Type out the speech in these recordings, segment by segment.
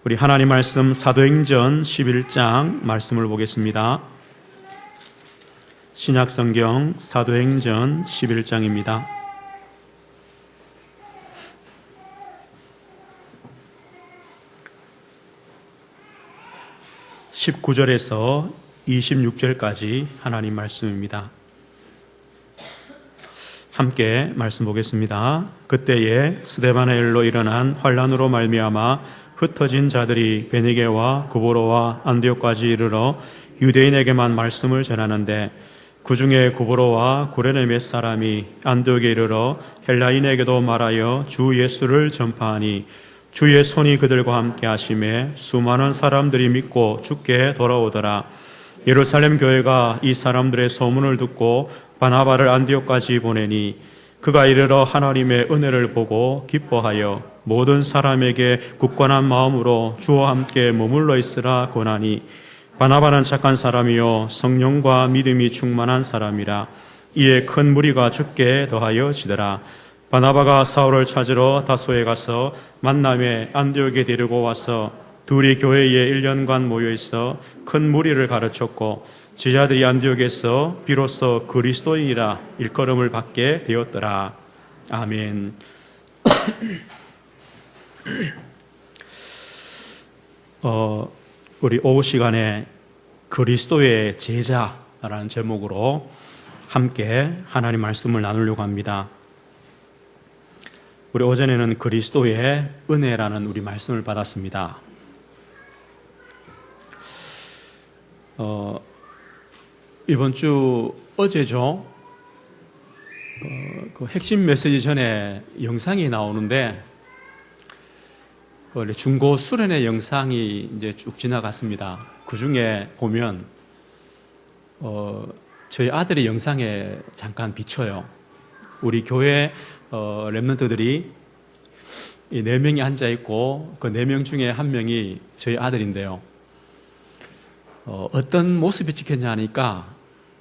우리 하나님 말씀 사도행전 11장 말씀을 보겠습니다. 신약성경 사도행전 11장입니다. 19절에서 26절까지 하나님 말씀입니다. 함께 말씀 보겠습니다. 그때에 스데반의 일로 일어난 환란으로 말미암아 흩어진 자들이 베니게와 구브로와 안디옥까지 이르러 유대인에게만 말씀을 전하는데 그 중에 구브로와 구레네 몇 사람이 안디옥에 이르러 헬라인에게도 말하여 주 예수를 전파하니 주의 손이 그들과 함께 하심에 수많은 사람들이 믿고 주께 돌아오더라. 예루살렘 교회가 이 사람들의 소문을 듣고 바나바를 안디옥까지 보내니 그가 이르러 하나님의 은혜를 보고 기뻐하여 모든 사람에게 굳건한 마음으로 주와 함께 머물러 있으라 권하니 바나바는 착한 사람이요 성령과 믿음이 충만한 사람이라. 이에 큰 무리가 주께 더하여 지더라. 바나바가 사울을 찾으러 다소에 가서 만남에 안디옥에 데리고 와서 둘이 교회에 1년간 모여 있어 큰 무리를 가르쳤고 제자들이 안디옥에서 비로소 그리스도인이라 일컬음을 받게 되었더라. 아멘. 우리 오후 시간에 그리스도의 제자라는 제목으로 함께 하나님 말씀을 나누려고 합니다. 우리 오전에는 그리스도의 은혜라는 우리 말씀을 받았습니다. 이번 주 어제죠. 그 핵심 메시지 전에 영상이 나오는데 원래 중고 수련회 영상이 이제 쭉 지나갔습니다. 그 중에 보면 저희 아들의 영상에 잠깐 비춰요. 우리 교회 렘넌트들이 이 4명이 앉아 있고 그 4명 중에 한 명이 저희 아들인데요. 어떤 모습이 찍혔냐 하니까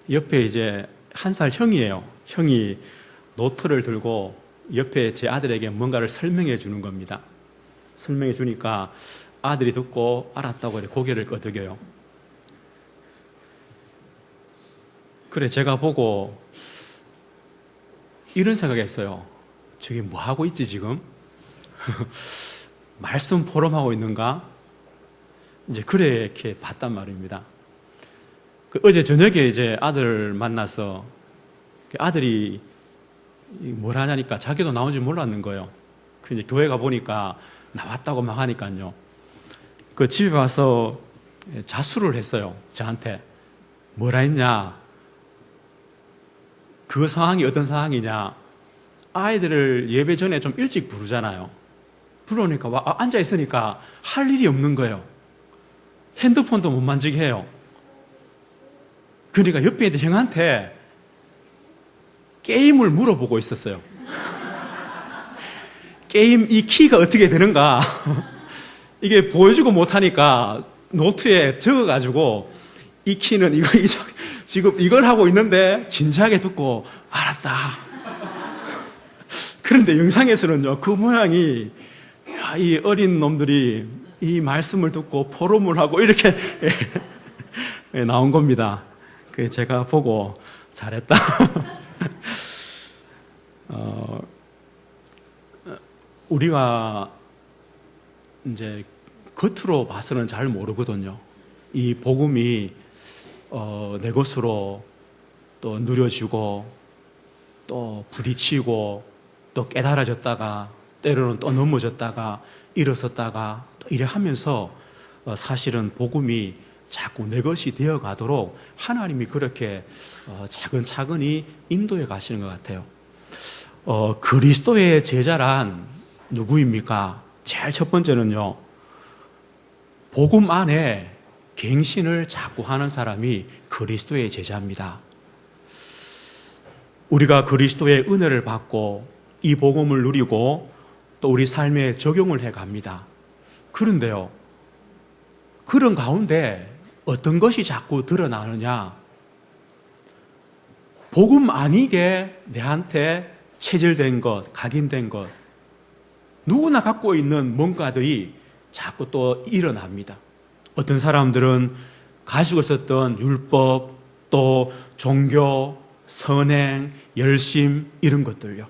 옆에 이제 1살 형이에요. 형이 노트를 들고 옆에 제 아들에게 뭔가를 설명해 주는 겁니다. 설명해 주니까 아들이 듣고 알았다고 고개를 끄덕여요. 그래 제가 보고 이런 생각했어요. 저게 뭐 하고 있지 지금? 말씀 포럼하고 있는가? 이제 그렇게 봤단 말입니다. 어제 저녁에 이제 아들 만나서 아들이 뭘 하냐니까 자기도 나온 줄 몰랐는 거예요. 이제 교회 가 보니까 나왔다고 막 하니까요. 그 집에 와서 자수를 했어요. 저한테 뭐라 했냐? 그 상황이 어떤 상황이냐? 아이들을 예배 전에 좀 일찍 부르잖아요. 부르니까 앉아 있으니까 할 일이 없는 거예요. 핸드폰도 못 만지게 해요. 그러니까 옆에 있는 형한테 게임을 물어보고 있었어요. 게임 이 키가 어떻게 되는가? 이게 보여주고 못하니까 노트에 적어가지고 이 키는 이거 지금 이걸 하고 있는데 진지하게 듣고 알았다. 그런데 영상에서는요 그 모양이 이 어린 놈들이 이 말씀을 듣고 포럼을 하고 이렇게 나온 겁니다. 그래서 제가 보고 잘했다. 우리가 이제 겉으로 봐서는 잘 모르거든요. 이 복음이 내 것으로 또 누려지고 또 부딪히고 또 깨달아졌다가 때로는 또 넘어졌다가 일어섰다가 또 이래 하면서 사실은 복음이 자꾸 내 것이 되어 가도록 하나님이 그렇게 차근차근히 인도해 가시는 것 같아요. 그리스도의 제자란 누구입니까? 제일 첫 번째는요, 복음 안에 갱신을 자꾸 하는 사람이 그리스도의 제자입니다. 우리가 그리스도의 은혜를 받고 이 복음을 누리고 또 우리 삶에 적용을 해 갑니다. 그런데요, 그런 가운데 어떤 것이 자꾸 드러나느냐? 복음 아니게 내한테 체질된 것, 각인된 것, 누구나 갖고 있는 뭔가들이 자꾸 또 일어납니다. 어떤 사람들은 가지고 있었던 율법, 또 종교, 선행, 열심 이런 것들요.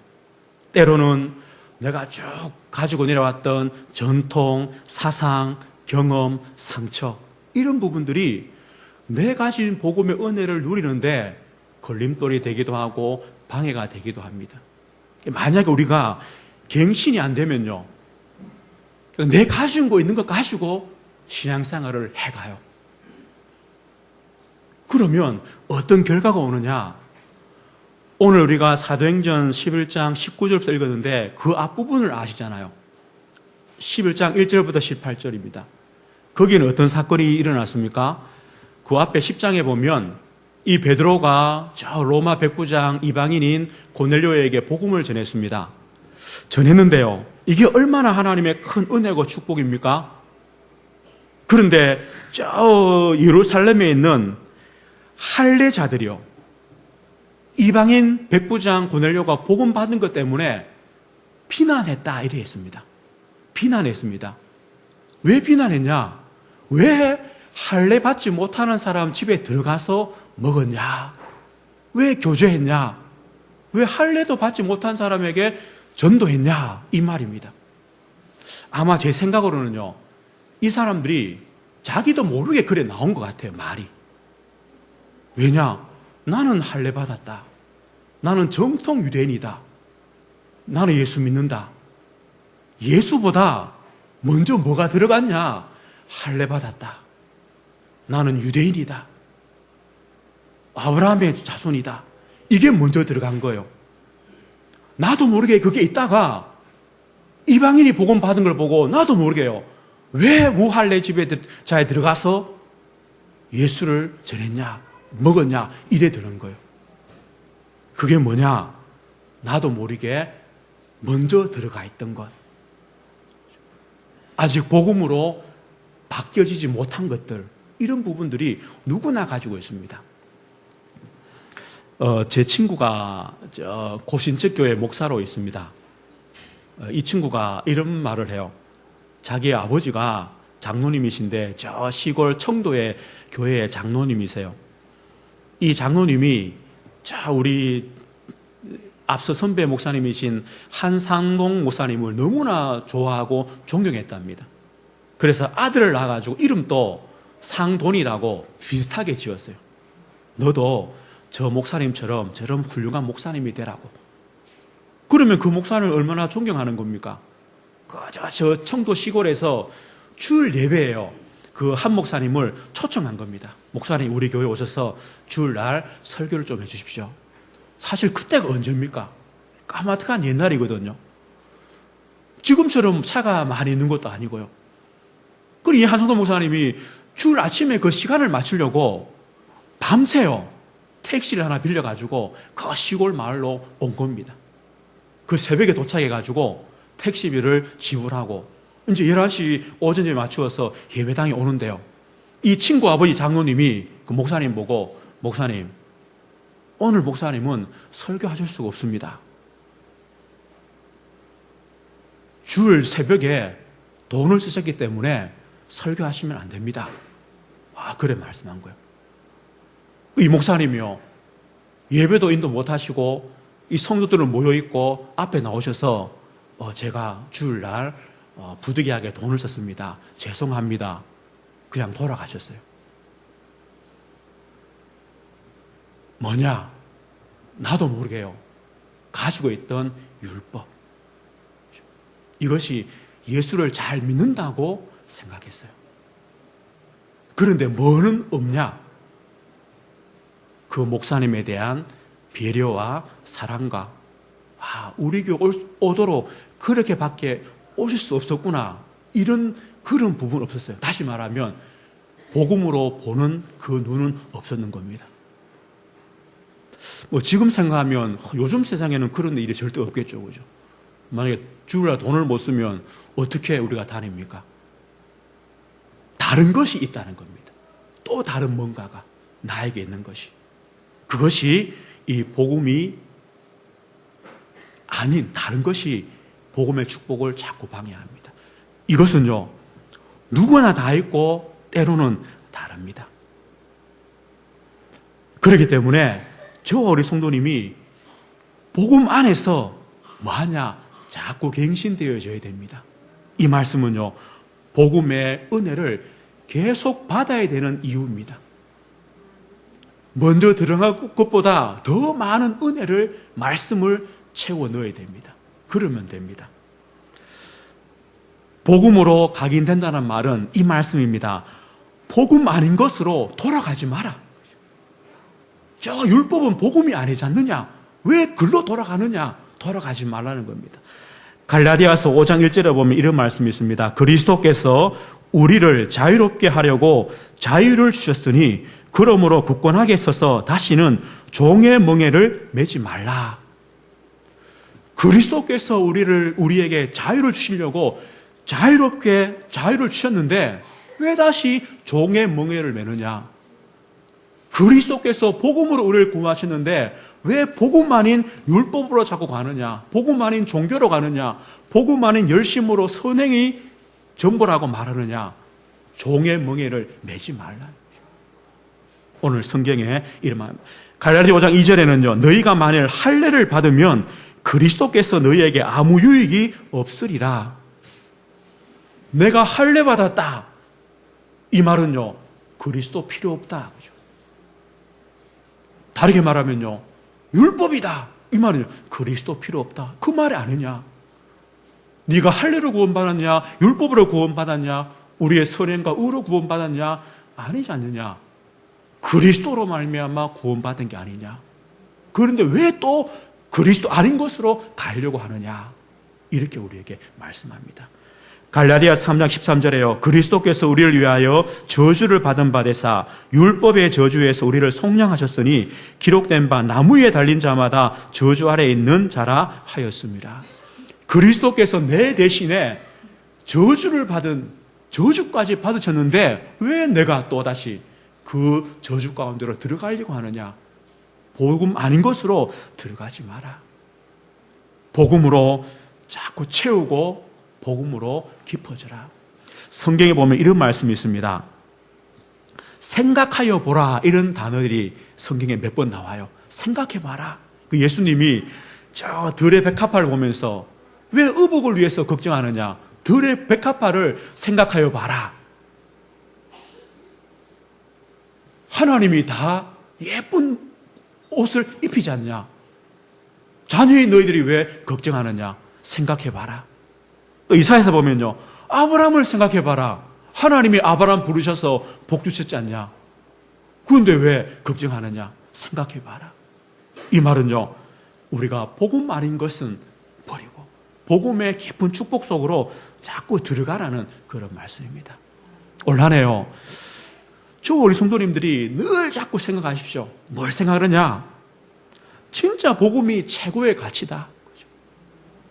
때로는 내가 쭉 가지고 내려왔던 전통, 사상, 경험, 상처 이런 부분들이 내 가진 복음의 은혜를 누리는데 걸림돌이 되기도 하고 방해가 되기도 합니다. 만약에 우리가 갱신이 안 되면요, 내 가지고 있는 것 가지고 신앙생활을 해가요. 그러면 어떤 결과가 오느냐? 오늘 우리가 사도행전 11장 19절부터 읽었는데 그 앞부분을 아시잖아요. 11장 1절부터 18절입니다. 거기는 어떤 사건이 일어났습니까? 그 앞에 10장에 보면 이 베드로가 저 로마 백부장 이방인인 고넬료에게 복음을 전했습니다. 전했는데요, 이게 얼마나 하나님의 큰 은혜고 축복입니까? 그런데 저 예루살렘에 있는 할례자들이요, 이방인 백부장 고넬료가 복음 받은 것 때문에 비난했다 이래 했습니다. 비난했습니다. 왜 비난했냐? 왜 할례 받지 못하는 사람 집에 들어가서 먹었냐? 왜 교제했냐? 왜 할례도 받지 못한 사람에게 전도했냐? 이 말입니다. 아마 제 생각으로는요, 이 사람들이 자기도 모르게 그래 나온 것 같아요, 말이. 왜냐? 나는 할례 받았다. 나는 정통 유대인이다. 나는 예수 믿는다. 예수보다 먼저 뭐가 들어갔냐? 할례 받았다. 나는 유대인이다. 아브라함의 자손이다. 이게 먼저 들어간 거예요. 나도 모르게 그게 있다가 이방인이 복음 받은 걸 보고 나도 모르게요, 왜 무할례 집에 들어가서 예수를 전했냐, 먹었냐 이래 되는 거예요. 그게 뭐냐? 나도 모르게 먼저 들어가 있던 것, 아직 복음으로 바뀌어지지 못한 것들, 이런 부분들이 누구나 가지고 있습니다. 제 친구가 고신척 교회 목사로 있습니다. 이 친구가 이런 말을 해요. 자기 아버지가 장로님이신데 저 시골 청도의 교회의 장로님이세요. 이 장로님이 우리 앞서 선배 목사님이신 한상봉 목사님을 너무나 좋아하고 존경했답니다. 그래서 아들을 낳아가지고 이름도 상돈이라고 비슷하게 지었어요. 너도 저 목사님처럼 저런 훌륭한 목사님이 되라고. 그러면 그 목사님을 얼마나 존경하는 겁니까? 저 청도 시골에서 주일 예배예요. 그 한 목사님을 초청한 겁니다. 목사님 우리 교회 오셔서 주일날 설교를 좀 해주십시오. 사실 그때가 언제입니까? 까마득한 옛날이거든요. 지금처럼 차가 많이 있는 것도 아니고요. 그리고 이 한성도 목사님이 주일 아침에 그 시간을 맞추려고 밤새요 택시를 하나 빌려가지고 그 시골 마을로 온 겁니다. 그 새벽에 도착해가지고 택시비를 지불하고 이제 11시 오전에 맞추어서 예배당에 오는데요, 이 친구 아버지 장로님이 그 목사님 보고, 목사님, 오늘 목사님은 설교하실 수가 없습니다. 주일 새벽에 돈을 쓰셨기 때문에 설교하시면 안 됩니다. 그래 말씀한 거예요. 이 목사님이요, 예배도 인도 못 하시고 이 성도들은 모여있고 앞에 나오셔서 제가 주일날 부득이하게 돈을 썼습니다. 죄송합니다. 그냥 돌아가셨어요. 뭐냐? 나도 모르게요, 가지고 있던 율법, 이것이 예수를 잘 믿는다고 생각했어요. 그런데 뭐는 없냐? 그 목사님에 대한 배려와 사랑과 우리 교회 오도록 그렇게밖에 오실 수 없었구나, 이런 그런 부분 없었어요. 다시 말하면 복음으로 보는 그 눈은 없었는 겁니다. 지금 생각하면 요즘 세상에는 그런 일이 절대 없겠죠, 그죠? 만약에 주일날 돈을 못 쓰면 어떻게 우리가 다닙니까? 다른 것이 있다는 겁니다. 또 다른 뭔가가 나에게 있는 것이. 그것이 이 복음이 아닌 다른 것이 복음의 축복을 자꾸 방해합니다. 이것은요, 누구나 다 있고 때로는 다릅니다. 그렇기 때문에 저 우리 성도님이 복음 안에서 뭐하냐? 자꾸 갱신되어져야 됩니다. 이 말씀은요, 복음의 은혜를 계속 받아야 되는 이유입니다. 먼저 들어간 것보다 더 많은 은혜를, 말씀을 채워 넣어야 됩니다. 그러면 됩니다. 복음으로 각인된다는 말은 이 말씀입니다. 복음 아닌 것으로 돌아가지 마라. 저 율법은 복음이 아니지 않느냐? 왜 글로 돌아가느냐? 돌아가지 말라는 겁니다. 갈라디아서 5장 1절에 보면 이런 말씀이 있습니다. 그리스도께서 우리를 자유롭게 하려고 자유를 주셨으니 그러므로 굳건하게 서서 다시는 종의 멍에를 매지 말라. 그리스도께서 우리에게 자유를 주시려고 자유롭게 자유를 주셨는데 왜 다시 종의 멍에를 매느냐? 그리스도께서 복음으로 우리를 구하셨는데 왜 복음 아닌 율법으로 자꾸 가느냐? 복음 아닌 종교로 가느냐? 복음 아닌 열심으로 선행이 전부라고 말하느냐? 종의 멍에를 매지 말라. 오늘 성경에 이런 갈라디아 5장 2절에는요. 너희가 만일 할례를 받으면 그리스도께서 너희에게 아무 유익이 없으리라. 내가 할례 받았다. 이 말은요. 그리스도 필요 없다. 그죠? 다르게 말하면요. 율법이다. 이 말은요. 그리스도 필요 없다. 그 말이 아니냐. 네가 할례로 구원받았냐? 율법으로 구원받았냐? 우리의 선행과 의로 구원받았냐? 아니지 않느냐. 그리스도로 말미암아 구원받은 게 아니냐. 그런데 왜 또 그리스도 아닌 것으로 가려고 하느냐. 이렇게 우리에게 말씀합니다. 갈라디아 3장 13절에요. 그리스도께서 우리를 위하여 저주를 받은 바 되사 율법의 저주에서 우리를 속량하셨으니 기록된 바 나무 위에 달린 자마다 저주 아래에 있는 자라 하였습니다. 그리스도께서 내 대신에 저주까지 받으셨는데 왜 내가 또다시 그 저주 가운데로 들어가려고 하느냐. 복음 아닌 것으로 들어가지 마라. 복음으로 자꾸 채우고 복음으로 깊어져라. 성경에 보면 이런 말씀이 있습니다. 생각하여 보라. 이런 단어들이 성경에 몇 번 나와요. 생각해 봐라. 그 예수님이 저 들의 백합화를 보면서 왜 의복을 위해서 걱정하느냐. 들의 백합화를 생각하여 봐라. 하나님이 다 예쁜 옷을 입히지 않냐. 자녀인 너희들이 왜 걱정하느냐. 생각해 봐라. 또 이사야서 보면요. 아브라함을 생각해 봐라. 하나님이 아브라함 부르셔서 복 주셨지 않냐. 그런데 왜 걱정하느냐. 생각해 봐라. 이 말은요. 우리가 복음 아닌 것은 버리고 복음의 깊은 축복 속으로 자꾸 들어가라는 그런 말씀입니다. 올한해요. 저 우리 성도님들이 늘 자꾸 생각하십시오. 뭘 생각하느냐? 진짜 복음이 최고의 가치다.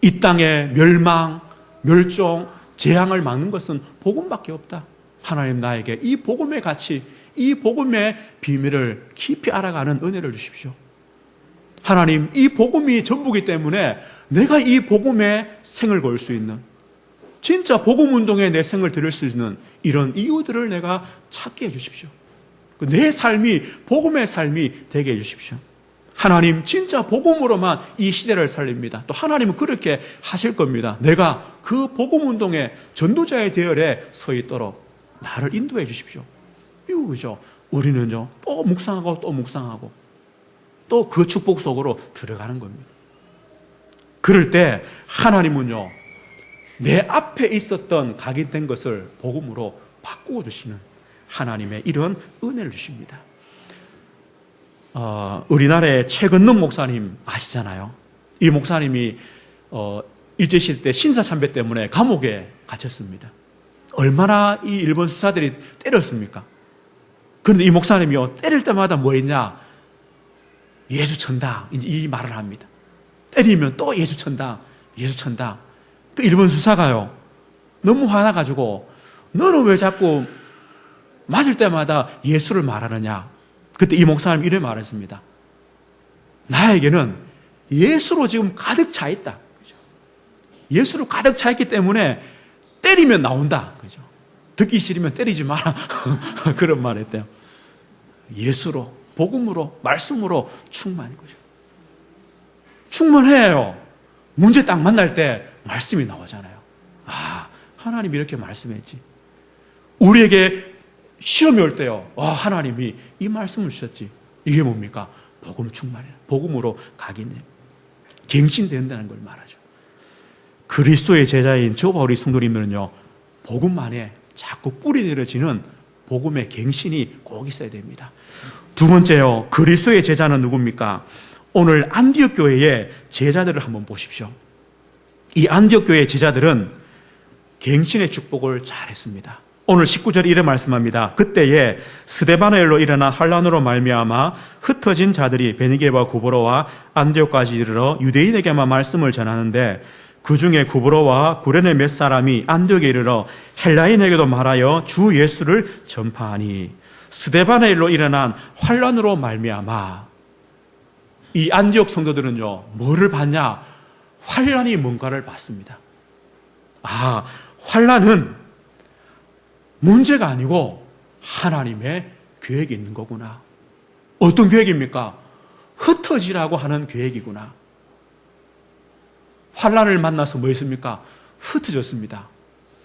이 땅의 멸망, 멸종, 재앙을 막는 것은 복음밖에 없다. 하나님 나에게 이 복음의 가치, 이 복음의 비밀을 깊이 알아가는 은혜를 주십시오. 하나님, 이 복음이 전부이기 때문에 내가 이 복음에 생을 걸 수 있는, 진짜 복음 운동에 내 생을 드릴 수 있는 이런 이유들을 내가 찾게 해주십시오. 내 삶이 복음의 삶이 되게 해주십시오. 하나님 진짜 복음으로만 이 시대를 살립니다. 또 하나님은 그렇게 하실 겁니다. 내가 그 복음 운동의 전도자의 대열에 서 있도록 나를 인도해 주십시오. 이거 그죠? 우리는요 또 묵상하고 또 묵상하고 또 그 축복 속으로 들어가는 겁니다. 그럴 때 하나님은요 내 앞에 있었던 각인된 것을 복음으로 바꾸어 주시는 하나님의 이런 은혜를 주십니다. 우리나라의 최건능 목사님 아시잖아요. 이 목사님이 일제시대 때 신사참배 때문에 감옥에 갇혔습니다. 얼마나 이 일본 수사들이 때렸습니까? 그런데 이 목사님이요 때릴 때마다 뭐 했냐? 예수 천다 이 말을 합니다. 때리면 또 예수 천다 예수 천다. 그 일본 수사가요 너무 화나가지고 너는 왜 자꾸 맞을 때마다 예수를 말하느냐. 그때 이 목사님 이렇게 말했습니다. 나에게는 예수로 지금 가득 차 있다. 그죠? 예수로 가득 차 있기 때문에 때리면 나온다. 그죠? 듣기 싫으면 때리지 마라. 그런 말 했대요. 예수로, 복음으로, 말씀으로 충만한 거죠. 충만해요. 문제 딱 만날 때 말씀이 나오잖아요. 아, 하나님이 이렇게 말씀했지. 우리에게 시험이 올 때요. 하나님이 이 말씀을 주셨지. 이게 뭡니까? 복음 충만이에요. 복음으로 각인해요. 갱신된다는 걸 말하죠. 그리스도의 제자인 저와 우리 성도님들은요, 복음 안에 자꾸 뿌리 내려지는 복음의 갱신이 꼭 있어야 됩니다. 두 번째요, 그리스도의 제자는 누굽니까? 오늘 안디옥 교회의 제자들을 한번 보십시오. 이 안디옥 교회의 제자들은 갱신의 축복을 잘했습니다. 오늘 19절에 이래 말씀합니다. 그때에 스데바나엘로 일어난 환란으로 말미암아 흩어진 자들이 베니게와 구브로와 안디옥까지 이르러 유대인에게만 말씀을 전하는데, 그 중에 구브로와 구레네 몇 사람이 안디옥에 이르러 헬라인에게도 말하여 주 예수를 전파하니, 스데바나엘로 일어난 환란으로 말미암아. 이 안디옥 성도들은요, 뭐를 받냐? 환란이 뭔가를 받습니다. 환란은 문제가 아니고 하나님의 계획이 있는 거구나. 어떤 계획입니까? 흩어지라고 하는 계획이구나. 환란을 만나서 뭐 했습니까? 흩어졌습니다.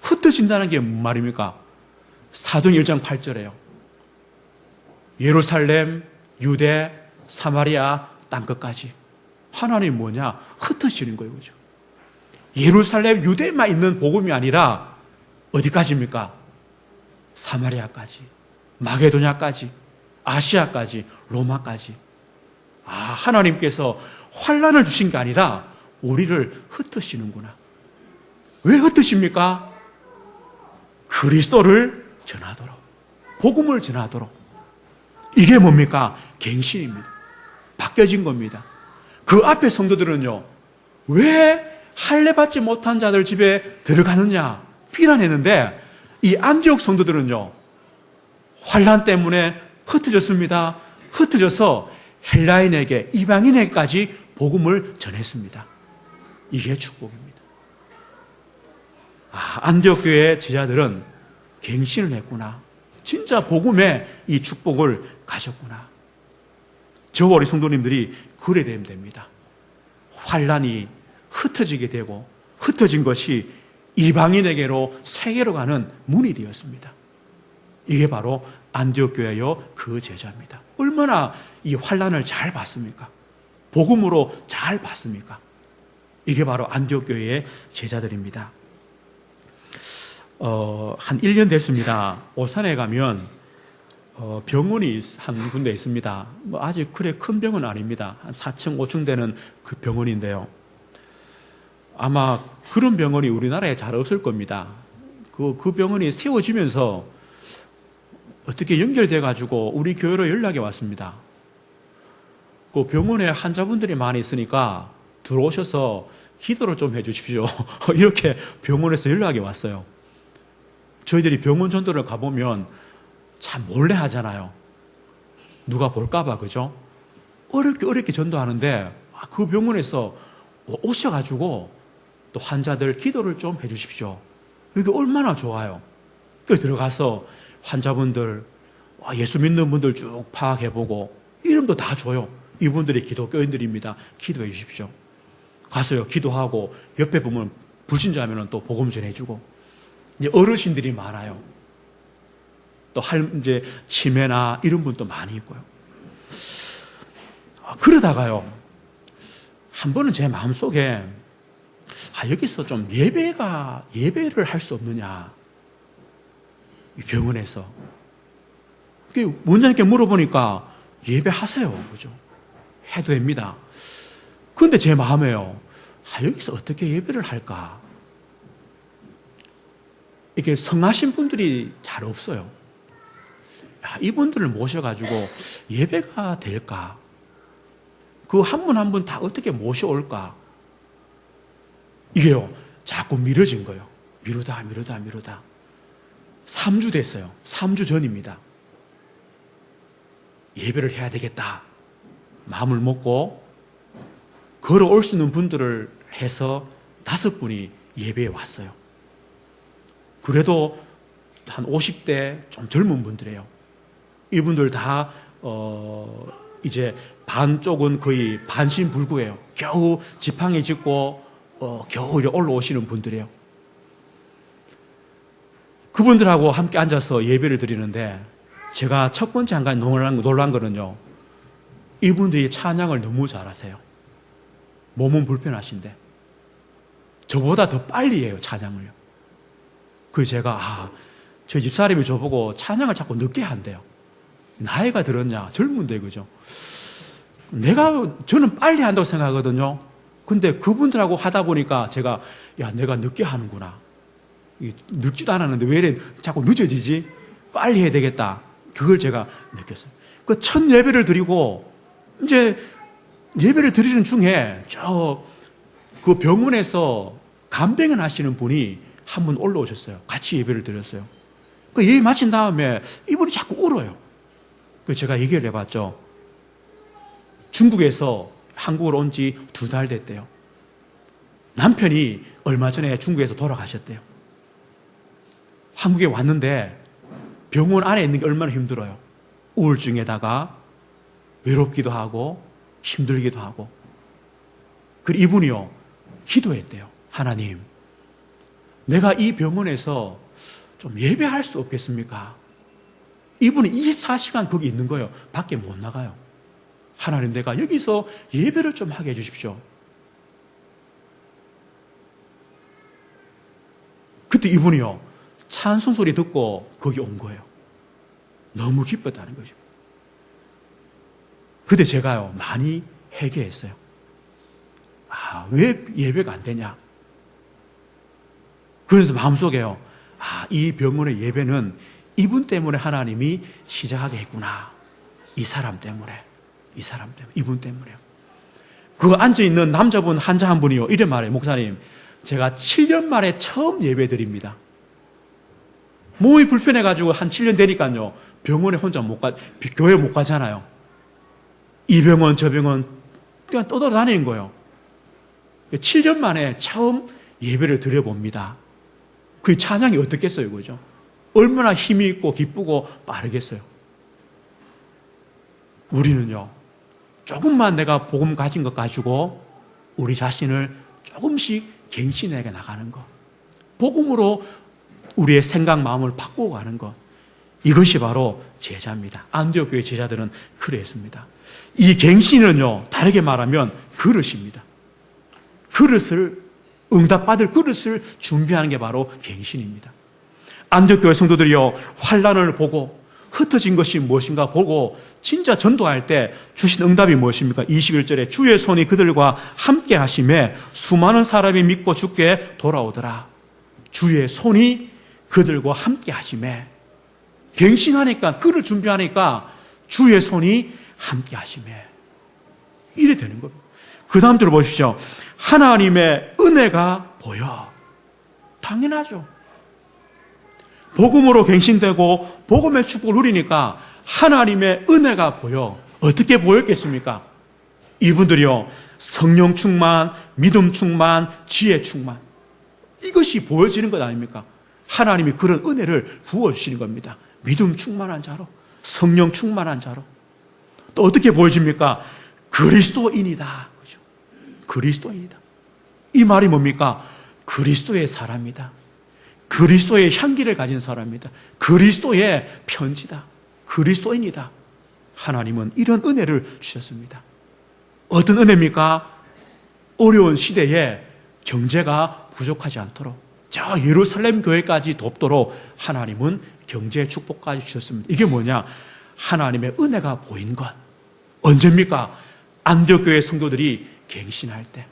흩어진다는 게 무슨 말입니까? 사도행 1장 8절에요. 예루살렘, 유대, 사마리아 땅끝까지. 하나님이 뭐냐? 흩어지는 거예요. 그죠? 예루살렘, 유대만 있는 복음이 아니라 어디까지입니까? 사마리아까지, 마게도냐까지, 아시아까지, 로마까지. 하나님께서 환란을 주신 게 아니라 우리를 흩으시는구나. 왜 흩으십니까? 그리스도를 전하도록, 복음을 전하도록. 이게 뭡니까? 갱신입니다. 바뀌어진 겁니다. 그 앞에 성도들은요, 왜 할례받지 못한 자들 집에 들어가느냐 비난했는데, 이 안디옥 성도들은요, 환란 때문에 흩어졌습니다. 흩어져서 헬라인에게, 이방인에게까지 복음을 전했습니다. 이게 축복입니다. 안디옥 교회의 제자들은 갱신을 했구나. 진짜 복음의 이 축복을 가졌구나. 저와 우리 성도님들이 그래야 되면 됩니다. 환란이 흩어지게 되고, 흩어진 것이 이방인에게로 세계로 가는 문이 되었습니다. 이게 바로 안디옥 교회요 그 제자입니다. 얼마나 이 환란을 잘 봤습니까? 복음으로 잘 봤습니까? 이게 바로 안디옥 교회의 제자들입니다. 한 1년 됐습니다. 오산에 가면 병원이 한 군데 있습니다. 아직 그래 큰 병은 아닙니다. 한 4층, 5층 되는 그 병원인데요. 아마 그런 병원이 우리나라에 잘 없을 겁니다. 그 병원이 세워지면서 어떻게 연결돼가지고 우리 교회로 연락이 왔습니다. 그 병원에 환자분들이 많이 있으니까 들어오셔서 기도를 좀 해주십시오. 이렇게 병원에서 연락이 왔어요. 저희들이 병원 전도를 가보면 참 몰래 하잖아요. 누가 볼까봐, 그죠? 어렵게 전도하는데 그 병원에서 오셔가지고 또 환자들 기도를 좀 해주십시오. 이게 얼마나 좋아요. 그 들어가서 환자분들, 예수 믿는 분들 쭉 파악해보고 이름도 다 줘요. 이분들이 기독교인들입니다. 기도해 주십시오. 가서요, 기도하고 옆에 보면 불신자면 또 복음 전해주고. 이제 어르신들이 많아요. 또 이제 치매나 이런 분도 많이 있고요. 그러다가요, 한 번은 제 마음속에 여기서 좀 예배를 할 수 없느냐. 이 병원에서. 원장님께 물어보니까 예배하세요. 그죠? 해도 됩니다. 그런데 제 마음에요. 여기서 어떻게 예배를 할까? 이렇게 성하신 분들이 잘 없어요. 이분들을 모셔가지고 예배가 될까? 그 한 분 한 분 다 어떻게 모셔올까? 이게요, 자꾸 미뤄진 거예요. 미루다. 3주 됐어요. 3주 전입니다. 예배를 해야 되겠다. 마음을 먹고 걸어올 수 있는 분들을 해서 5분이 예배에 왔어요. 그래도 한 50대 좀 젊은 분들이에요. 이분들 다 이제 반쪽은 거의 반신불구예요. 겨우 지팡이 짚고 겨우 올라오시는 분들이에요. 그분들하고 함께 앉아서 예배를 드리는데 제가 첫 번째 한 가지 놀란 거는요, 이분들이 찬양을 너무 잘하세요. 몸은 불편하신데 저보다 더 빨리 해요, 찬양을요. 그래서 제가 저 집사람이 저보고 찬양을 자꾸 늦게 한대요. 나이가 들었냐, 젊은데, 그죠? 저는 빨리 한다고 생각하거든요. 근데 그분들하고 하다 보니까 제가, 내가 늦게 하는구나. 늦지도 않았는데 왜 이래 자꾸 늦어지지? 빨리 해야 되겠다. 그걸 제가 느꼈어요. 그 첫 예배를 드리고, 이제 예배를 드리는 중에 그 병원에서 간병을 하시는 분이 한 분 올라오셨어요. 같이 예배를 드렸어요. 그 예배 마친 다음에 이분이 자꾸 울어요. 그 제가 얘기를 해봤죠. 중국에서 한국으로 온 지 2달 됐대요. 남편이 얼마 전에 중국에서 돌아가셨대요. 한국에 왔는데 병원 안에 있는 게 얼마나 힘들어요. 우울증에다가 외롭기도 하고 힘들기도 하고. 그리고 이분이요, 기도했대요. 하나님, 내가 이 병원에서 좀 예배할 수 없겠습니까? 이분이 24시간 거기 있는 거예요. 밖에 못 나가요. 하나님, 내가 여기서 예배를 좀 하게 해주십시오. 그때 이분이요, 찬송 소리 듣고 거기 온 거예요. 너무 기뻤다는 거죠. 그때 제가요, 많이 회개했어요. 왜 예배가 안 되냐? 그래서 마음속에요, 이 병원의 예배는 이분 때문에 하나님이 시작하게 했구나. 이 사람 때문에, 이분 때문에요. 그 앉아있는 남자분 환자 한 분이요, 이래 말해요. 목사님, 제가 7년 만에 처음 예배 드립니다. 몸이 불편해가지고 한 7년 되니까요, 병원에 혼자 교회 못 가잖아요. 이 병원, 저 병원, 그냥 떠돌아다니는 거예요. 7년 만에 처음 예배를 드려봅니다. 그 찬양이 어떻겠어요, 그죠? 얼마나 힘이 있고 기쁘고 빠르겠어요. 우리는요, 조금만 내가 복음 가진 것 가지고 우리 자신을 조금씩 갱신해 나가는 것, 복음으로 우리의 생각, 마음을 바꾸고 가는 것, 이것이 바로 제자입니다. 안디옥 교회 제자들은 그랬습니다. 이 갱신은요, 다르게 말하면 그릇입니다. 응답받을 그릇을 준비하는 게 바로 갱신입니다. 안디옥 교회 성도들이요, 환난을 보고 흩어진 것이 무엇인가 보고 진짜 전도할 때 주신 응답이 무엇입니까? 21절에 주의 손이 그들과 함께 하심에 수많은 사람이 믿고 주께 돌아오더라. 주의 손이 그들과 함께 하심에, 갱신하니까, 그를 준비하니까 주의 손이 함께 하심에, 이래 되는 겁니다. 그 다음 줄 보십시오. 하나님의 은혜가 보여. 당연하죠. 복음으로 갱신되고 복음의 축복을 누리니까 하나님의 은혜가 보여. 어떻게 보였겠습니까? 이분들이요, 성령 충만, 믿음 충만, 지혜 충만, 이것이 보여지는 것 아닙니까? 하나님이 그런 은혜를 부어주시는 겁니다. 믿음 충만한 자로, 성령 충만한 자로. 또 어떻게 보여집니까? 그리스도인이다. 그죠? 그리스도인이다. 이 말이 뭡니까? 그리스도의 사람이다. 그리스도의 향기를 가진 사람이다. 그리스도의 편지다. 그리스도인이다. 하나님은 이런 은혜를 주셨습니다. 어떤 은혜입니까? 어려운 시대에 경제가 부족하지 않도록 저 예루살렘 교회까지 돕도록 하나님은 경제 축복까지 주셨습니다. 이게 뭐냐? 하나님의 은혜가 보인 것. 언제입니까? 안디옥 교회 성도들이 갱신할 때,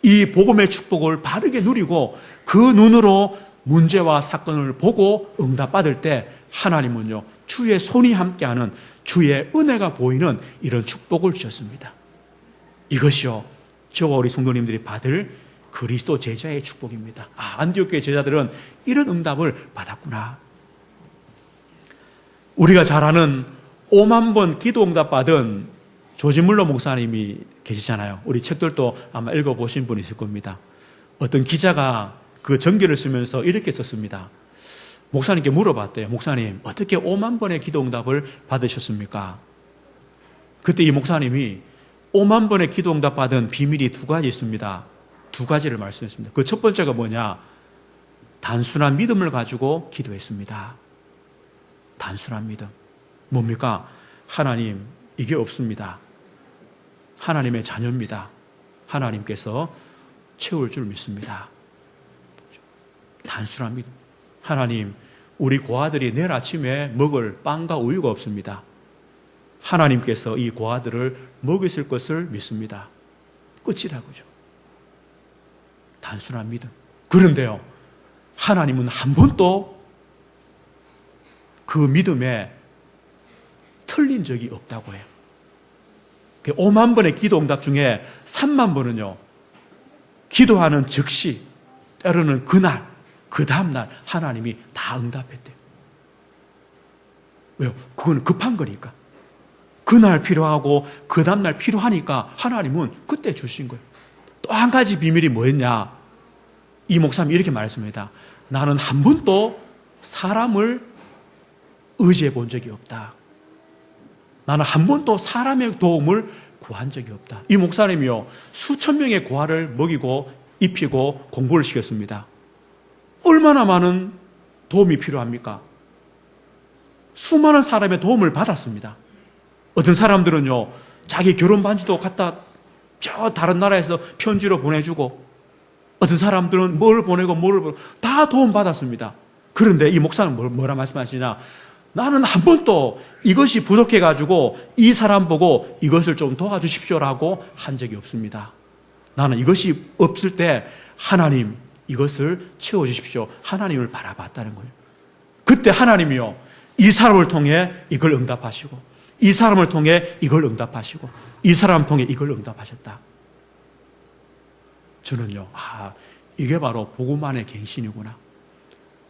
이 복음의 축복을 바르게 누리고 그 눈으로 문제와 사건을 보고 응답받을 때 하나님은요, 주의 손이 함께하는 주의 은혜가 보이는 이런 축복을 주셨습니다. 이것이요, 저와 우리 성도님들이 받을 그리스도 제자의 축복입니다. 안디옥 교회 제자들은 이런 응답을 받았구나. 우리가 잘 아는 5만 번 기도 응답 받은 조지 물러 목사님이 계시잖아요. 우리 책들도 아마 읽어보신 분이 있을 겁니다. 어떤 기자가 그 전기를 쓰면서 이렇게 썼습니다. 목사님께 물어봤대요. 목사님, 어떻게 5만 번의 기도 응답을 받으셨습니까? 그때 이 목사님이 5만 번의 기도 응답 받은 비밀이 두 가지 있습니다. 두 가지를 말씀했습니다. 그 첫 번째가 뭐냐? 단순한 믿음을 가지고 기도했습니다. 단순한 믿음. 뭡니까? 하나님, 이게 없습니다. 하나님의 자녀입니다. 하나님께서 채울 줄 믿습니다. 단순한 믿음. 하나님, 우리 고아들이 내일 아침에 먹을 빵과 우유가 없습니다. 하나님께서 이 고아들을 먹이실 것을 믿습니다. 끝이라고죠. 단순한 믿음. 그런데요, 하나님은 한 번도 그 믿음에 틀린 적이 없다고 해요. 5만 번의 기도 응답 중에 3만 번은요, 기도하는 즉시, 때로는 그날, 그 다음날 하나님이 다 응답했대요. 왜요? 그건 급한 거니까. 그날 필요하고 그 다음날 필요하니까 하나님은 그때 주신 거예요. 또 한 가지 비밀이 뭐였냐? 이 목사님이 이렇게 말했습니다. 나는 한 번도 사람을 의지해 본 적이 없다. 나는 한 번도 사람의 도움을 구한 적이 없다. 이 목사님이요, 수천 명의 고아를 먹이고 입히고 공부를 시켰습니다. 얼마나 많은 도움이 필요합니까? 수많은 사람의 도움을 받았습니다. 어떤 사람들은요, 자기 결혼 반지도 갖다 저 다른 나라에서 편지로 보내주고, 어떤 사람들은 뭘 보내고 다 도움받았습니다. 그런데 이 목사는 뭐라 말씀하시냐? 나는 한 번도 이것이 부족해가지고 이 사람 보고 이것을 좀 도와주십시오라고 한 적이 없습니다. 나는 이것이 없을 때 하나님 이것을 채워주십시오. 하나님을 바라봤다는 거예요. 그때 하나님이요, 이 사람을 통해 이걸 응답하시고, 이 사람을 통해 이걸 응답하시고, 이 사람을 통해 이걸 응답하셨다. 저는요, 이게 바로 복음 안의 갱신이구나.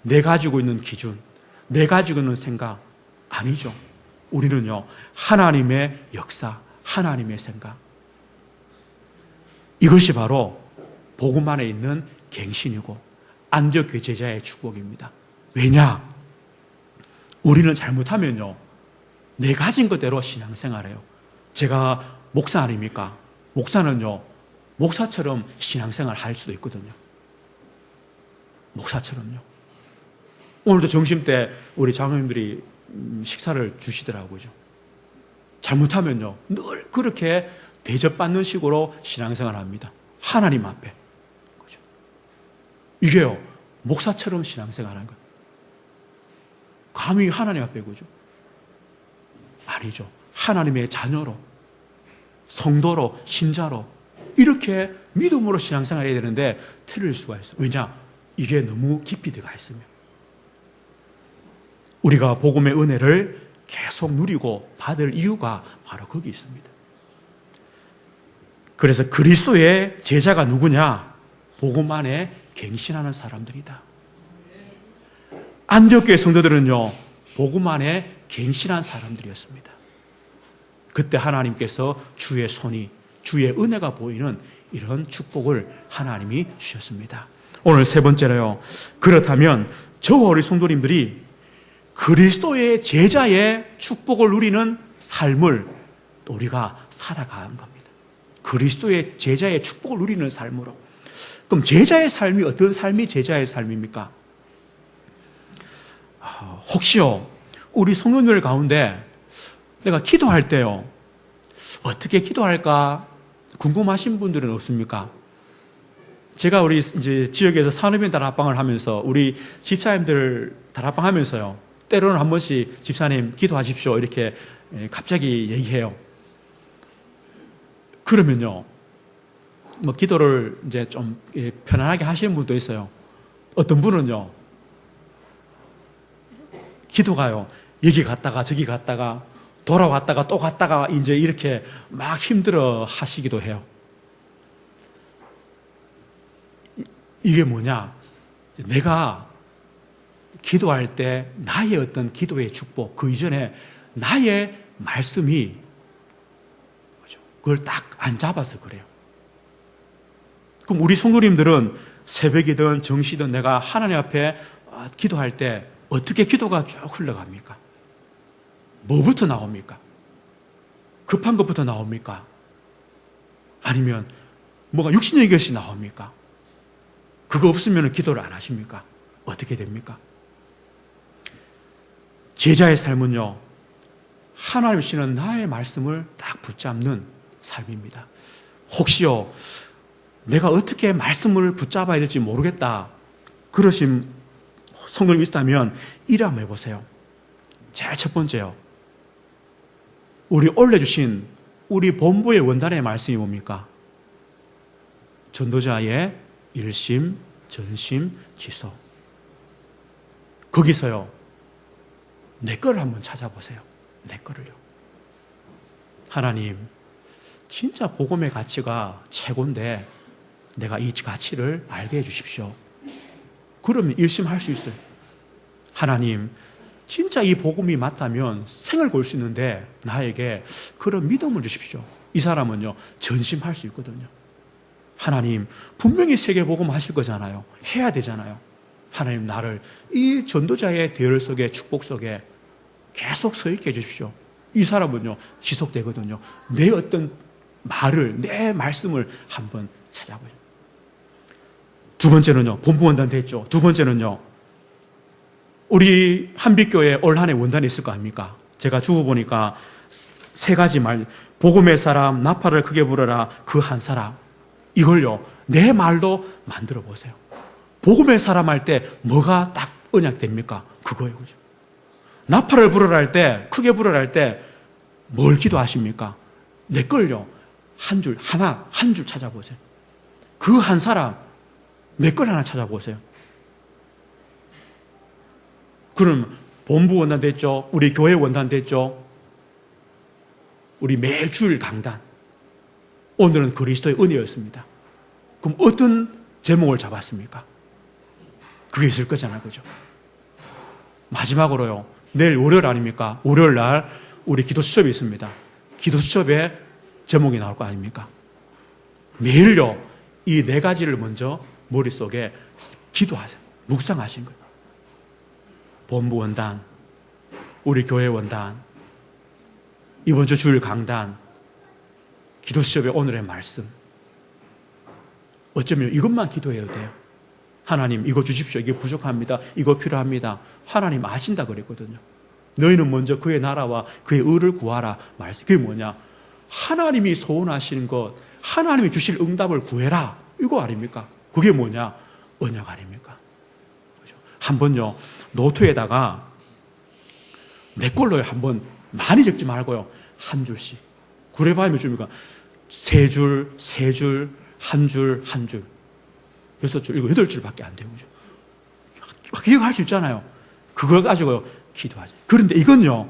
내 가지고 있는 기준, 내 가지고 있는 생각 아니죠. 우리는요, 하나님의 역사, 하나님의 생각, 이것이 바로 복음 안에 있는 갱신이고 안디옥 교회 제자의 축복입니다. 왜냐? 우리는 잘못하면요, 내 가진 것대로 신앙생활해요. 제가 목사 아닙니까? 목사는요, 목사처럼 신앙생활 할 수도 있거든요. 목사처럼요. 오늘도 점심 때 우리 장로님들이 식사를 주시더라고요. 잘못하면요, 늘 그렇게 대접받는 식으로 신앙생활을 합니다. 하나님 앞에. 그죠? 이게요, 목사처럼 신앙생활하는 거예요. 감히 하나님 앞에, 그죠? 아니죠. 하나님의 자녀로, 성도로, 신자로 이렇게 믿음으로 신앙생활 해야 되는데 틀릴 수가 있어요. 왜냐? 이게 너무 깊이 들어가 있으면. 우리가 복음의 은혜를 계속 누리고 받을 이유가 바로 거기 있습니다. 그래서 그리스도의 제자가 누구냐? 복음 안에 갱신하는 사람들이다. 안디옥 교회 성도들은요, 복음 안에 갱신한 사람들이었습니다. 그때 하나님께서 주의 손이, 주의 은혜가 보이는 이런 축복을 하나님이 주셨습니다. 오늘 세 번째로요, 그렇다면 저와 우리 성도님들이 그리스도의 제자의 축복을 누리는 삶을 우리가 살아가는 겁니다. 그리스도의 제자의 축복을 누리는 삶으로. 그럼 제자의 삶이 어떤 삶이 제자의 삶입니까? 혹시요, 우리 성도님들 가운데 내가 기도할 때요, 어떻게 기도할까 궁금하신 분들은 없습니까? 제가 우리 이제 지역에서 산업인 다락방을 하면서 우리 집사님들 다락방 하면서요, 때로는 한 번씩 집사님 기도하십시오 이렇게 갑자기 얘기해요. 그러면요, 뭐 기도를 이제 좀 편안하게 하시는 분도 있어요. 어떤 분은요, 기도가요, 여기 갔다가 저기 갔다가 돌아왔다가 또 갔다가 이제 이렇게 막 힘들어 하시기도 해요. 이게 뭐냐? 내가 기도할 때 나의 어떤 기도의 축복, 그 이전에 나의 말씀이 그걸 딱 안 잡아서 그래요. 그럼 우리 성도님들은 새벽이든 정시든 내가 하나님 앞에 기도할 때 어떻게 기도가 쭉 흘러갑니까? 뭐부터 나옵니까? 급한 것부터 나옵니까? 아니면 뭐가 육신의 것이 나옵니까? 그거 없으면 기도를 안 하십니까? 어떻게 됩니까? 제자의 삶은요, 하나님 씨는 나의 말씀을 딱 붙잡는 삶입니다. 혹시요, 내가 어떻게 말씀을 붙잡아야 될지 모르겠다 그러신 성도님이 있다면 이래 한번 해보세요. 제일 첫 번째요, 우리 올려주신 우리 본부의 원단의 말씀이 뭡니까? 전도자의 일심, 전심, 지소. 거기서요, 내 거를 한번 찾아보세요. 내 거를요. 하나님, 진짜 복음의 가치가 최고인데 내가 이 가치를 알게 해주십시오. 그러면 일심할 수 있어요. 하나님, 진짜 이 복음이 맞다면 생을 걸 수 있는데 나에게 그런 믿음을 주십시오. 이 사람은요, 전심할 수 있거든요. 하나님, 분명히 세계복음 하실 거잖아요. 해야 되잖아요. 하나님, 나를 이 전도자의 대열 속에, 축복 속에 계속 서 있게 해주십시오. 이 사람은요, 지속되거든요. 내 어떤 말을, 내 말씀을 한번 찾아보죠. 두 번째는요, 본부원단 됐죠. 두 번째는요, 우리 한빛교회 올 한 해 원단이 있을 거 아닙니까? 제가 주워보니까 세 가지 말, 복음의 사람, 나팔을 크게 불어라, 그 한 사람. 이걸요, 내 말로 만들어 보세요. 복음의 사람 할 때 뭐가 딱 언약됩니까? 그거예요, 그죠? 나팔을 불어라 할 때, 크게 불어라 할 때 뭘 기도하십니까? 내 걸요, 한 줄 찾아보세요. 그 한 사람, 내 걸 하나 찾아보세요. 그럼 본부 원단 됐죠? 우리 교회 원단 됐죠? 우리 매일 주일 강단. 오늘은 그리스도의 은혜였습니다. 그럼 어떤 제목을 잡았습니까? 그게 있을 거잖아요, 그죠? 마지막으로요, 내일 월요일 아닙니까? 월요일 날 우리 기도 수첩이 있습니다. 기도 수첩에 제목이 나올 거 아닙니까? 매일요, 이 네 가지를 먼저 머릿속에 기도하세요. 묵상하신 거예요. 본부 원단, 우리 교회 원단, 이번 주 주일 강단, 기도 수첩에 오늘의 말씀. 어쩌면 이것만 기도해야 돼요. 하나님, 이거 주십시오. 이게 부족합니다. 이거 필요합니다. 하나님 아신다 그랬거든요. 너희는 먼저 그의 나라와 그의 의를 구하라. 말씀. 그게 뭐냐? 하나님이 소원하시는 것, 하나님이 주실 응답을 구해라. 이거 아닙니까? 그게 뭐냐? 언약 아닙니까? 그죠? 한번요, 노트에다가 내 걸로요, 한번 많이 적지 말고요, 한 줄씩. 구레바이 몇 줄입니까? 세 줄, 한 줄, 한 줄. 6줄, 이거 8줄밖에 안 돼요. 그죠? 기억할 수 있잖아요. 그걸 가지고요, 기도하죠. 그런데 이건요,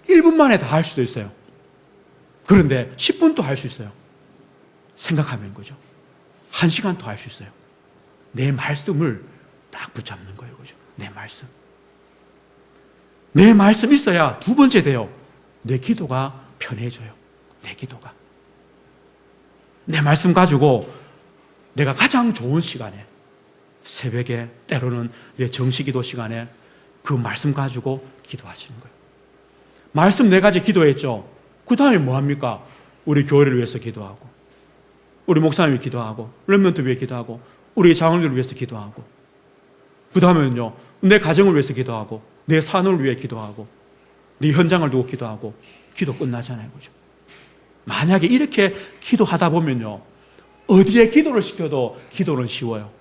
1분 만에 다 할 수도 있어요. 그런데 10분도 할 수 있어요. 생각하면 거죠. 1시간도 할 수 있어요. 내 말씀을 딱 붙잡는 거예요. 그죠? 내 말씀. 내 말씀 있어야 두 번째 돼요. 내 기도가 편해져요. 내 기도가. 내 말씀 가지고 내가 가장 좋은 시간에, 새벽에, 때로는 내 정시기도 시간에 그 말씀 가지고 기도하시는 거예요. 말씀 네 가지 기도했죠. 그 다음에 뭐 합니까? 우리 교회를 위해서 기도하고, 우리 목사님을 기도하고, 렘넌트 위해 기도하고, 우리 장로들을 위해서 기도하고, 그 다음에는요, 내 가정을 위해서 기도하고, 내 산업을 위해 기도하고, 내 현장을 두고 기도하고, 기도 끝나잖아요. 그죠? 만약에 이렇게 기도하다 보면요, 어디에 기도를 시켜도 기도는 쉬워요.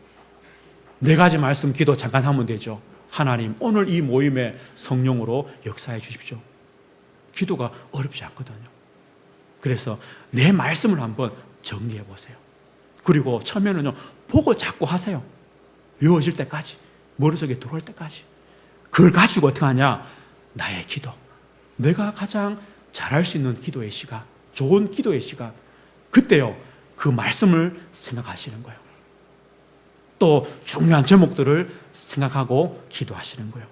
네 가지 말씀 기도 잠깐 하면 되죠. 하나님, 오늘 이 모임에 성령으로 역사해 주십시오. 기도가 어렵지 않거든요. 그래서 내 말씀을 한번 정리해 보세요. 그리고 처음에는요, 보고 자꾸 하세요. 외워질 때까지, 머릿속에 들어올 때까지. 그걸 가지고 어떻게 하냐? 나의 기도. 내가 가장 잘할 수 있는 기도의 시간, 좋은 기도의 시간. 그때요, 그 말씀을 생각하시는 거예요. 또 중요한 제목들을 생각하고 기도하시는 거예요.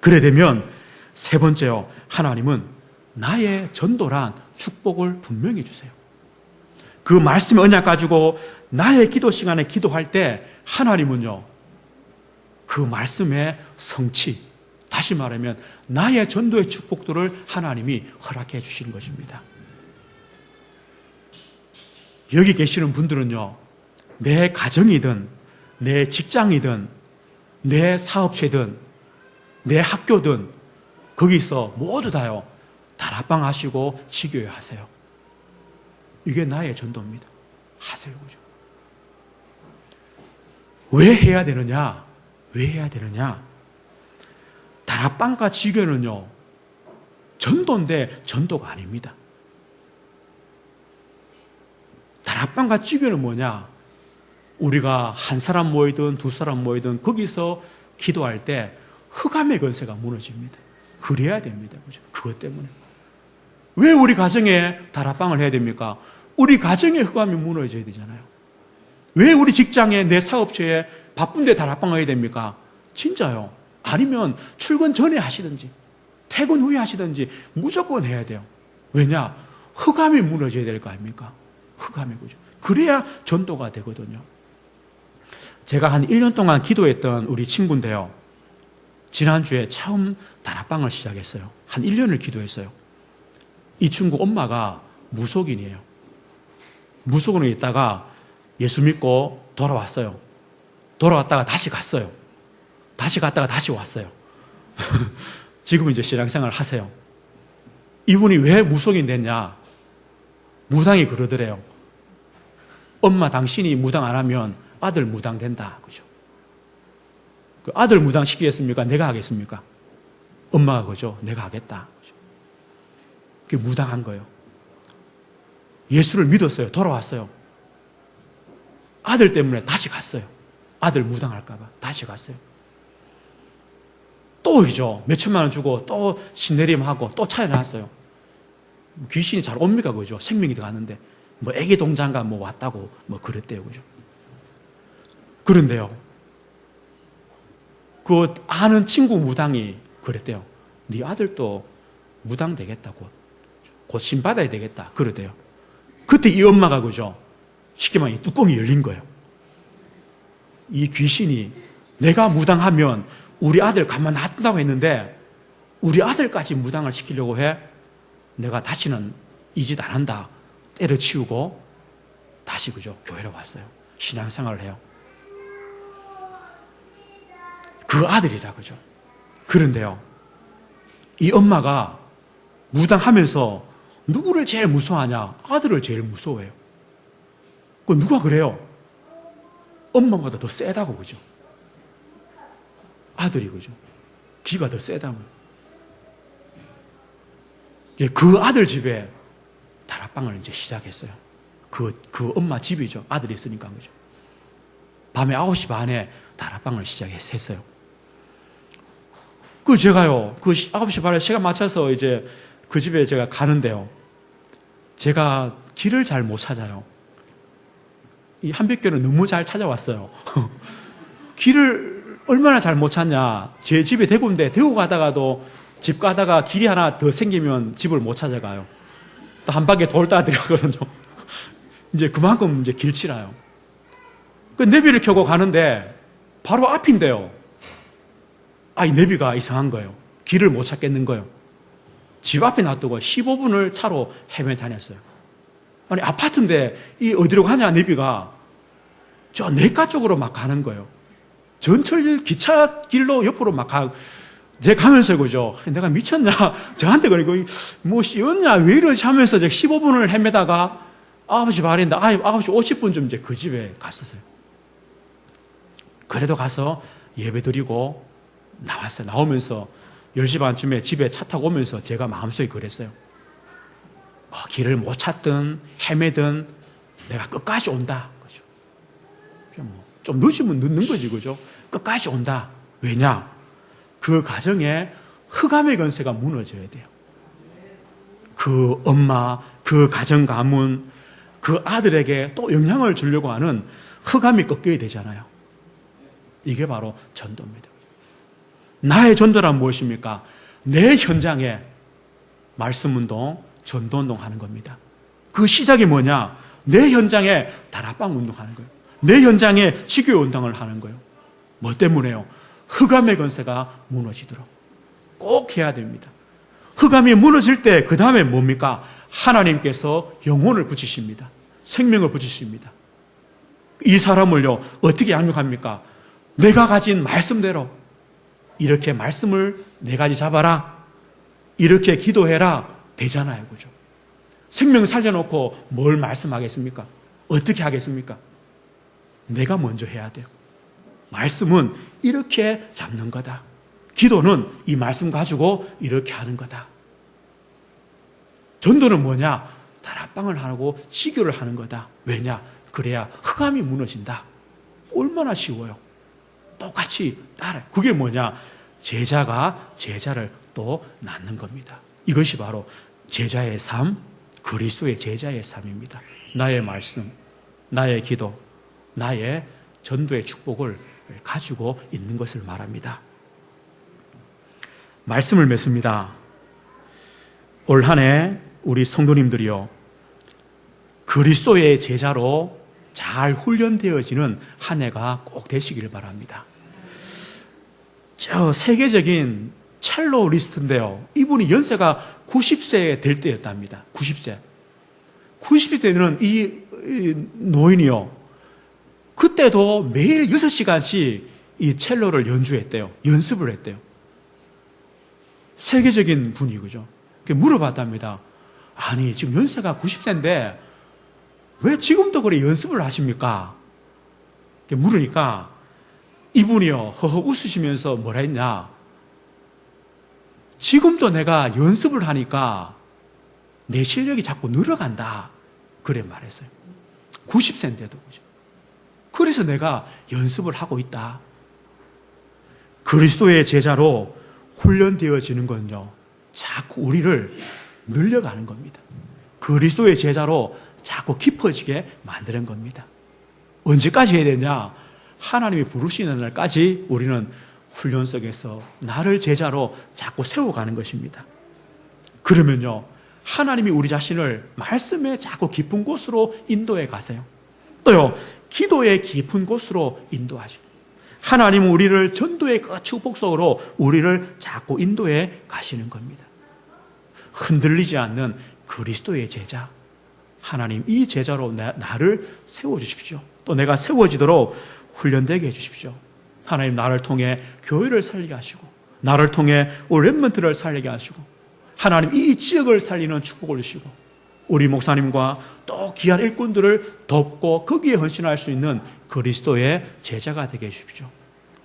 그래 되면 세 번째요, 하나님은 나의 전도란 축복을 분명히 주세요. 그 말씀의 언약 가지고 나의 기도 시간에 기도할 때 하나님은요, 그 말씀의 성취, 다시 말하면 나의 전도의 축복들을 하나님이 허락해 주신 것입니다. 여기 계시는 분들은요, 내 가정이든 내 직장이든 내 사업체든 내 학교든 거기서 모두 다요, 다락방 하시고 지교회 하세요. 이게 나의 전도입니다. 하세요. 그죠? 왜 해야 되느냐? 왜 해야 되느냐? 다락방과 지교회는요, 전도인데 전도가 아닙니다. 다락방과 지교회는 뭐냐? 우리가 한 사람 모이든 두 사람 모이든 거기서 기도할 때 흑암의 권세가 무너집니다. 그래야 됩니다. 그죠? 그것 때문에. 왜 우리 가정에 다락방을 해야 됩니까? 우리 가정의 흑암이 무너져야 되잖아요. 왜 우리 직장에 내 사업체에 바쁜데 다락방을 해야 됩니까? 진짜요. 아니면 출근 전에 하시든지 퇴근 후에 하시든지 무조건 해야 돼요. 왜냐? 흑암이 무너져야 될 거 아닙니까? 흑암이, 그죠? 그래야 전도가 되거든요. 제가 한 1년 동안 기도했던 우리 친구인데요, 지난주에 처음 다락방을 시작했어요. 한 1년을 기도했어요. 이 친구 엄마가 무속인이에요. 무속인에 있다가 예수 믿고 돌아왔어요. 돌아왔다가 다시 갔어요. 다시 갔다가 다시 왔어요. 지금은 이제 신앙생활을 하세요. 이분이 왜 무속인 됐냐? 무당이 그러더래요. 엄마, 당신이 무당 안 하면 아들 무당 된다. 그죠? 그 아들 무당 시키겠습니까? 내가 하겠습니까? 엄마가 그죠? 내가 하겠다. 그죠? 그게 무당한 거예요. 예수를 믿었어요. 돌아왔어요. 아들 때문에 다시 갔어요. 아들 무당할까봐 다시 갔어요. 또 이죠. 몇천만 원 주고 또 신내림하고 또 차려놨어요. 귀신이 잘 옵니까? 그죠? 생명이 들어갔는데 뭐 애기 동장가 뭐 왔다고 뭐 그랬대요. 그죠? 그런데요, 그 아는 친구 무당이 그랬대요. 네 아들도 무당 되겠다. 곧 신받아야 되겠다. 그러대요. 그때 이 엄마가 그죠? 쉽게 말하면 이 뚜껑이 열린 거예요. 이 귀신이 내가 무당하면 우리 아들 가만 놔둔다고 했는데 우리 아들까지 무당을 시키려고 해. 내가 다시는 이 짓 안 한다. 때려치우고 다시 그죠? 교회로 왔어요. 신앙생활을 해요. 그 아들이라 그죠? 그런데요, 이 엄마가 무당하면서 누구를 제일 무서워하냐? 아들을 제일 무서워해요. 그 누가 그래요? 엄마보다 더 세다고, 그죠? 아들이, 그죠? 기가 더 세다고. 그 아들 집에 다락방을 이제 시작했어요. 그 엄마 집이죠. 아들이 있으니까, 그죠? 밤에 9시 반에 다락방을 시작했어요. 그 제가요, 그 9시 반에 시간 맞춰서 이제 그 집에 제가 가는데요, 제가 길을 잘 못 찾아요. 이 한백교는 너무 잘 찾아왔어요. 길을 얼마나 잘 못 찾냐. 제 집이 대구인데 대구 가다가도 집 가다가 길이 하나 더 생기면 집을 못 찾아가요. 또 한 바퀴 돌다 들어가거든요. 이제 그만큼 이제 길치라요. 그 내비를 켜고 가는데 바로 앞인데요, 이 내비가 이상한 거예요. 길을 못 찾겠는 거예요. 집 앞에 놔두고 15분을 차로 헤매 다녔어요. 아니, 아파트인데 이 어디로 가냐 내비가 저 내과 쪽으로 막 가는 거예요. 전철 기차 길로 옆으로 막 제가 가면서 그죠? 내가 미쳤냐? 저한테 그리고 뭐 씌었냐? 왜 이러지 하면서 제가 15분을 헤매다가 9시 반인데 9시 50분쯤 이제 그 집에 갔었어요. 그래도 가서 예배 드리고 나왔어요. 나오면서 10시 반쯤에 집에 차 타고 오면서 제가 마음속에 그랬어요. 길을 못 찾든 헤매든 내가 끝까지 온다. 그죠? 좀 늦으면 늦는 거지, 그죠? 끝까지 온다. 왜냐? 그 가정에 흑암의 권세가 무너져야 돼요. 그 엄마, 그 가정 가문, 그 아들에게 또 영향을 주려고 하는 흑암이 꺾여야 되잖아요. 이게 바로 전도입니다. 나의 전도란 무엇입니까? 내 현장에 말씀운동, 전도운동 하는 겁니다. 그 시작이 뭐냐? 내 현장에 다락방 운동하는 거예요. 내 현장에 지교운동을 하는 거예요. 뭐 때문에요? 흑암의 권세가 무너지도록 꼭 해야 됩니다. 흑암이 무너질 때 그 다음에 뭡니까? 하나님께서 영혼을 붙이십니다. 생명을 붙이십니다. 이 사람을요 어떻게 양육합니까? 내가 가진 말씀대로 이렇게 말씀을 네 가지 잡아라, 이렇게 기도해라 되잖아요. 그죠? 생명 살려놓고 뭘 말씀하겠습니까? 어떻게 하겠습니까? 내가 먼저 해야 돼요. 말씀은 이렇게 잡는 거다. 기도는 이 말씀 가지고 이렇게 하는 거다. 전도는 뭐냐? 다락방을 하고 시교를 하는 거다. 왜냐? 그래야 흑암이 무너진다. 얼마나 쉬워요. 똑같이 따라. 그게 뭐냐? 제자가 제자를 또 낳는 겁니다. 이것이 바로 제자의 삶, 그리스도의 제자의 삶입니다. 나의 말씀, 나의 기도, 나의 전도의 축복을 가지고 있는 것을 말합니다. 말씀을 맺습니다. 올 한 해 우리 성도님들이요, 그리스도의 제자로 잘 훈련되어지는 한 해가 꼭 되시길 바랍니다. 저 세계적인 첼로 리스트인데요, 이분이 연세가 90세 될 때였답니다. 90세. 90세 되는 이 노인이요, 그때도 매일 6시간씩 이 첼로를 연주했대요. 연습을 했대요. 세계적인 분이, 그죠? 물어봤답니다. 아니, 지금 연세가 90세인데 왜 지금도 그래 연습을 하십니까? 물으니까 이분이요, 허허 웃으시면서 뭐라 했냐? 지금도 내가 연습을 하니까 내 실력이 자꾸 늘어간다. 그래 말했어요. 90세인데도. 그죠? 그래서 내가 연습을 하고 있다. 그리스도의 제자로 훈련되어지는 건요, 자꾸 우리를 늘려가는 겁니다. 그리스도의 제자로 자꾸 깊어지게 만드는 겁니다. 언제까지 해야 되냐? 하나님이 부르시는 날까지 우리는 훈련 속에서 나를 제자로 자꾸 세워가는 것입니다. 그러면요, 하나님이 우리 자신을 말씀의 자꾸 깊은 곳으로 인도해 가세요. 또요, 기도의 깊은 곳으로 인도하시고, 하나님은 우리를 전도의 그 축복 속으로 우리를 자꾸 인도해 가시는 겁니다. 흔들리지 않는 그리스도의 제자, 하나님 이 제자로 나를 세워주십시오. 또 내가 세워지도록 훈련되게 해주십시오. 하나님 나를 통해 교회를 살리게 하시고, 나를 통해 우리 렘넌트를 살리게 하시고, 하나님 이 지역을 살리는 축복을 주시고, 우리 목사님과 또 귀한 일꾼들을 돕고 거기에 헌신할 수 있는 그리스도의 제자가 되게 해주십시오.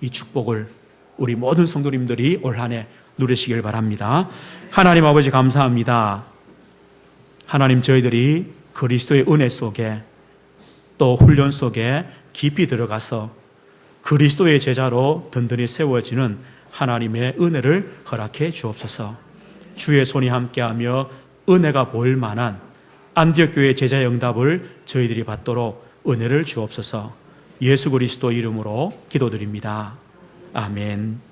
이 축복을 우리 모든 성도님들이 올 한 해 누리시길 바랍니다. 하나님 아버지 감사합니다. 하나님, 저희들이 그리스도의 은혜 속에 또 훈련 속에 깊이 들어가서 그리스도의 제자로 든든히 세워지는 하나님의 은혜를 허락해 주옵소서. 주의 손이 함께하며 은혜가 보일 만한 안디옥 교회 제자의 응답을 저희들이 받도록 은혜를 주옵소서. 예수 그리스도 이름으로 기도드립니다. 아멘.